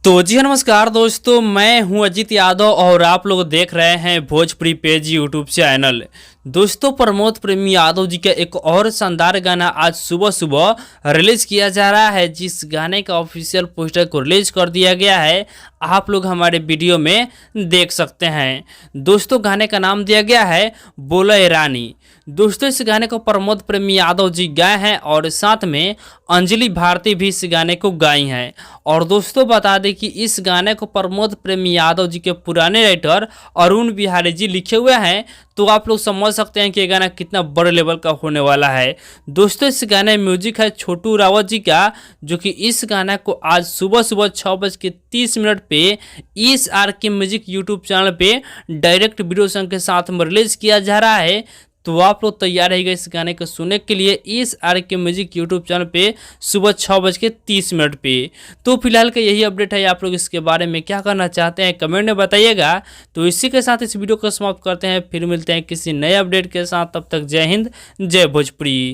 तो जी हाँ, नमस्कार दोस्तों, मैं हूं अजीत यादव और आप लोग देख रहे हैं भोजपुरी पेज यूट्यूब चैनल। दोस्तों, प्रमोद प्रेमी यादव जी का एक और शानदार गाना आज सुबह सुबह रिलीज किया जा रहा है, जिस गाने का ऑफिशियल पोस्टर को रिलीज कर दिया गया है। आप लोग हमारे वीडियो में देख सकते हैं। दोस्तों, गाने का नाम दिया गया है बोलो ए रानी। दोस्तों, इस गाने को प्रमोद प्रेमी यादव जी गाए हैं और साथ में अंजलि भारती भी इस गाने को गाई हैं। और दोस्तों, बता दें कि इस गाने को प्रमोद प्रेमी यादव जी के पुराने राइटर अरुण बिहारी जी लिखे हुए हैं। तो आप लोग समझ सकते हैं कि ये गाना कितना बड़े लेवल का होने वाला है। दोस्तों, इस गाने में म्यूजिक है छोटू रावत जी का, जो कि इस गाना को आज सुबह सुबह 6:30 पे इस आर के म्यूजिक यूट्यूब चैनल पे डायरेक्ट वीडियो सॉन्ग के साथ में रिलीज किया जा रहा है। तो आप लोग तैयार रहिएगा इस गाने को सुनने के लिए इस आर के म्यूजिक यूट्यूब चैनल पे सुबह 6:30 पे। तो फिलहाल का यही अपडेट है। आप लोग इसके बारे में क्या करना चाहते हैं कमेंट में बताइएगा। तो इसी के साथ इस वीडियो को समाप्त करते हैं, फिर मिलते हैं किसी नए अपडेट के साथ। तब तक जय हिंद, जय भोजपुरी।